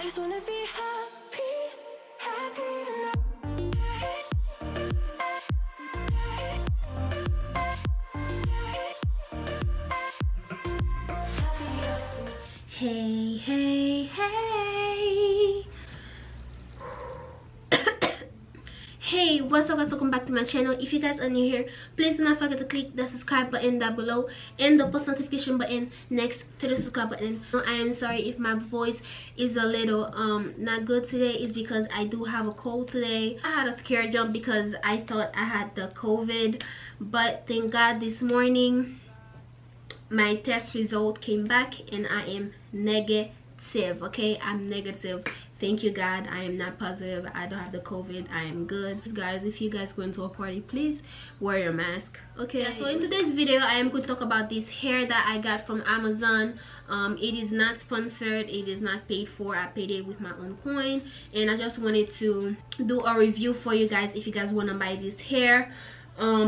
just wanna be happy, happy tonight. Hey, hey, hey. Hey, what's up guys, welcome back to my channel. If you guys are new here, please do not forget to click the subscribe button down below and the post notification button next to the subscribe button. I am sorry if my voice is a little not good today. It's because I do have a cold today. I had a scare jump because I thought I had the COVID, but thank God this morning my test result came back and I am negative. Okay, I'm negative. Thank you God, I am not positive. I don't have the COVID. I am good. Guys, if you guys go into a party, please wear your mask. Okay, so in today's video I am going to talk about this hair that I got from Amazon. It is not sponsored, it is not paid for. I paid it with my own coin, and I just wanted to do a review for you guys if you guys want to buy this hair,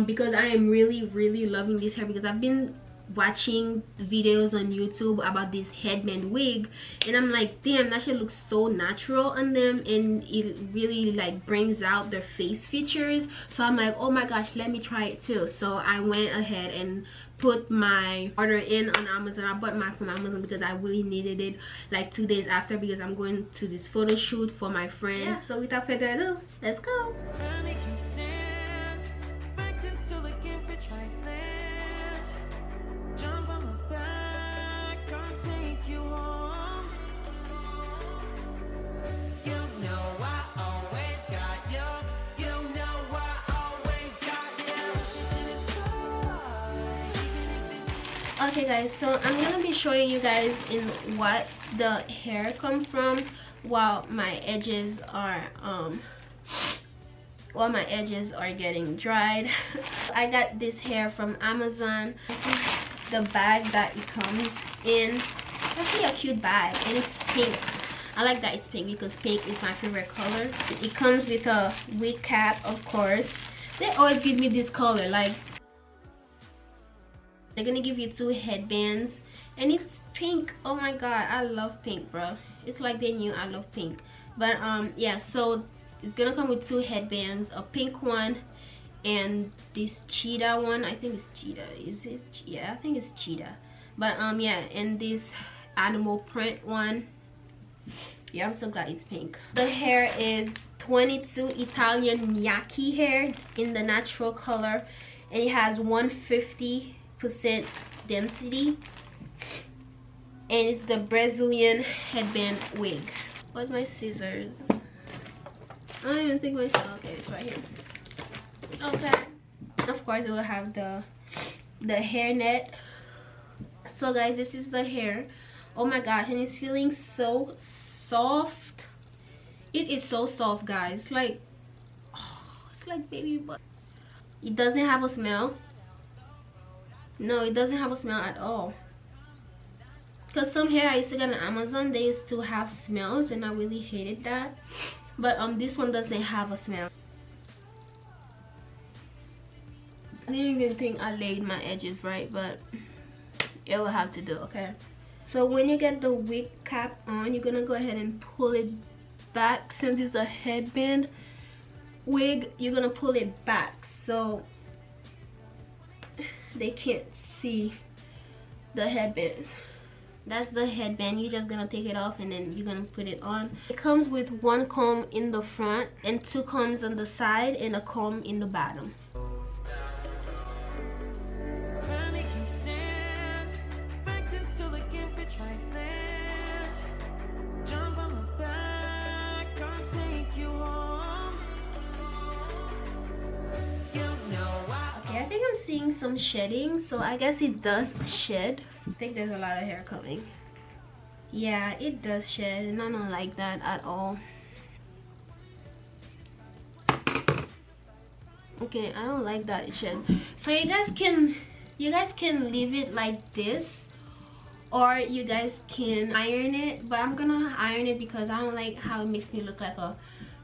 because I am really loving this hair, because I've been watching videos on YouTube about this headband wig and I'm like, damn, that shit looks so natural on them, and it really like brings out their face features. So I'm like, oh my gosh, let me try it too. So I went ahead and put my order in on Amazon. I bought mine from Amazon because I really needed it like 2 days after, because I'm going to this photo shoot for my friend. Yeah, so without further ado, let's go. Okay guys, so I'm gonna be showing you guys in what the hair comes from while my edges are getting dried. I got this hair from Amazon. This is the bag that it comes in. It's actually a cute bag, and it's pink. I like that it's pink because pink is my favorite color. It comes with a wig cap, of course. They always give me this color, like they're gonna give you 2 headbands, and it's pink. Oh my god, I love pink, bro. It's like they knew I love pink. But yeah, so it's gonna come with 2 headbands, a pink one and this cheetah one. I think it's cheetah. Is it? Yeah, I think it's cheetah. But yeah, and this animal print one. Yeah, I'm so glad it's pink. The hair is 22 Italian Yaki hair in the natural color, and it has 150% density, and it's the Brazilian headband wig. Where's my scissors? I don't even think my, okay, it's right here. Okay, of course it will have the hair net. So guys, this is the hair. Oh my gosh, and it's feeling so soft. It is so soft, guys. It's like, oh, it's like baby butt. It doesn't have a smell. No, it doesn't have a smell at all. Because some hair I used to get on Amazon, they used to have smells, and I really hated that. But this one doesn't have a smell. I didn't even think I laid my edges right, but it will have to do. Okay, so when you get the wig cap on, you're gonna go ahead and pull it back. Since it's a headband wig, you're gonna pull it back so they can't see the headband. That's the headband. You're just gonna take it off and then you're gonna put it on. It comes with 1 comb in the front and 2 combs on the side and a comb in the bottom. I think I'm seeing some shedding, so I guess it does shed. I think there's a lot of hair coming. Yeah, it does shed, and I don't like that at all. Okay, I don't like that it sheds. So you guys can leave it like this, or you guys can iron it, but I'm gonna iron it because I don't like how it makes me look like a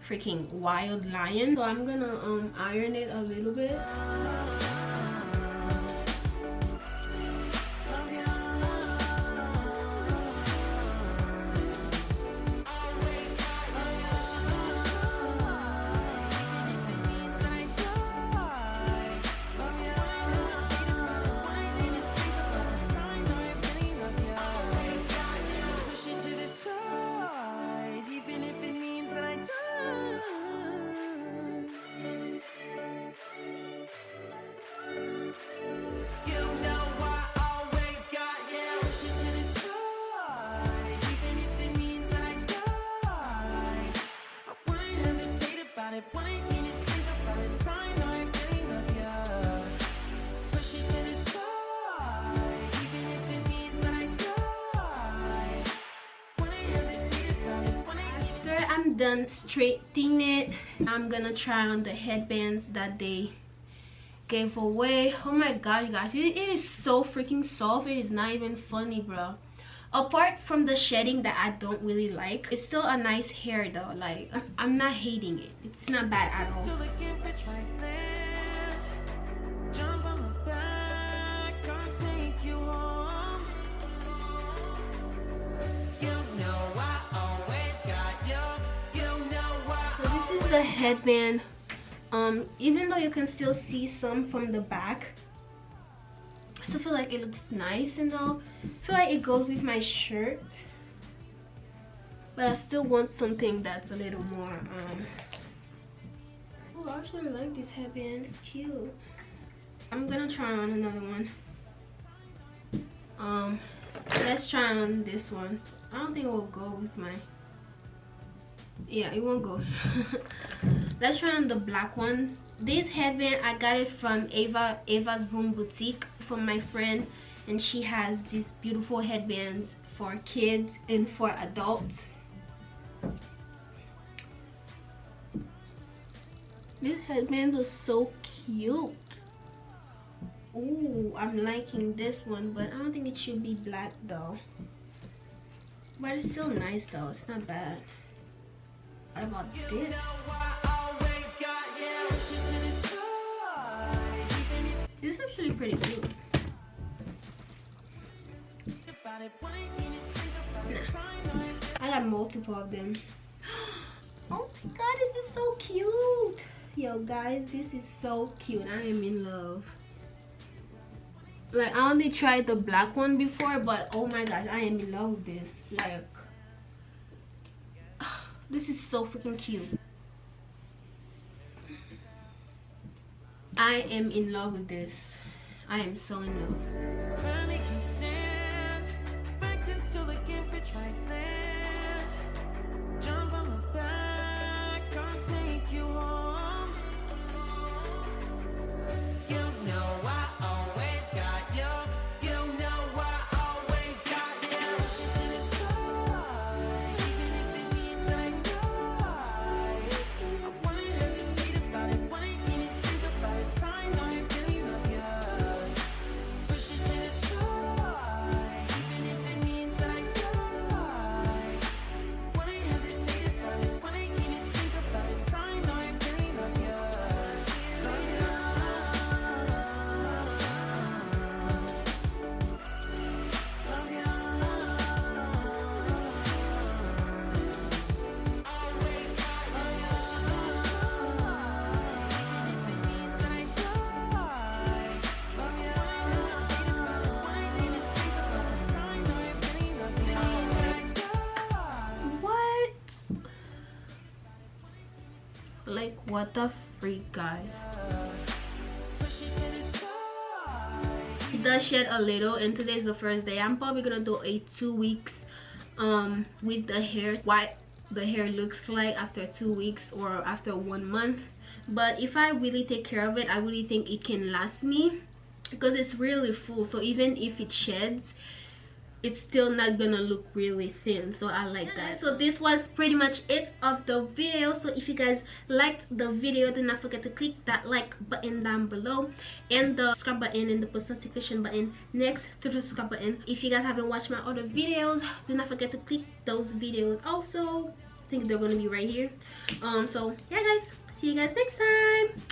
freaking wild lion. So I'm gonna iron it a little bit. about it, wanna even think about it. Sign, I really love ya. Push it to the side, even if it means that I die. Wanna hesitate about it, wanna even. After I'm done straightening it, I'm gonna try on the headbands that they gave away. Oh my god, you guys, it is so freaking soft. It is not even funny, bro. Apart from the shedding that I don't really like, it's still a nice hair though. Like, I'm not hating it. It's not bad at all. Still looking for triland. Jump on my back, I'll take you home. You know I always got you. You know I. So this is the headband. Even though you can still see some from the back, I still feel like it looks nice and all. I feel like it goes with my shirt, but I still want something that's a little more oh, I actually like this headband. It's cute. I'm gonna try on another one. Let's try on this one. I don't think it will go with my, yeah, it won't go. Let's try on the black one. This headband, I got it from Ava's Room Boutique from my friend, and she has these beautiful headbands for kids and for adults. These headbands are so cute. Ooh, I'm liking this one, but I don't think it should be black though. But it's still nice though, it's not bad. What about this? This is actually pretty cute. I got multiple of them. Oh my god, this is so cute. Yo guys, this is so cute. I am in love. Like, I only tried the black one before, but oh my gosh, I am in love with this. Like, this is so freaking cute. I am in love with this. I am so in love. Finally can stand, back then still looking for triland. Jump on my back, I'll take you home. You know I always got you. You know I always got you. Push it to the side, even if it means that I die. I wanna hesitate about it, wanna even think about it. Sign, I really love ya. Push it to the side, even if it means that I die. Wanna hesitate about it, wanna even think about it. Sign, I really love ya. Love ya. Love ya. Always got you. Push it to the side, even if it means that I die. Love ya. Wanna hesitate about it, wanna even think about it. Sign, I really love ya. Means that I die. What? Like, what the freak, guys? Push it to the side. It does shed a little, and today is the first day. I'm probably gonna do a 2 weeks with the hair, what the hair looks like after 2 weeks or after 1 month. But if I really take care of it, I really think it can last me, because it's really full. So even if it sheds, it's still not gonna look really thin. So I like that. So this was pretty much it of the video. So if you guys liked the video, do not forget to click that like button down below and the subscribe button and the post notification button next to the subscribe button. If you guys haven't watched my other videos, do not forget to click those videos also. I think they're gonna be right here. So yeah guys, see you guys next time.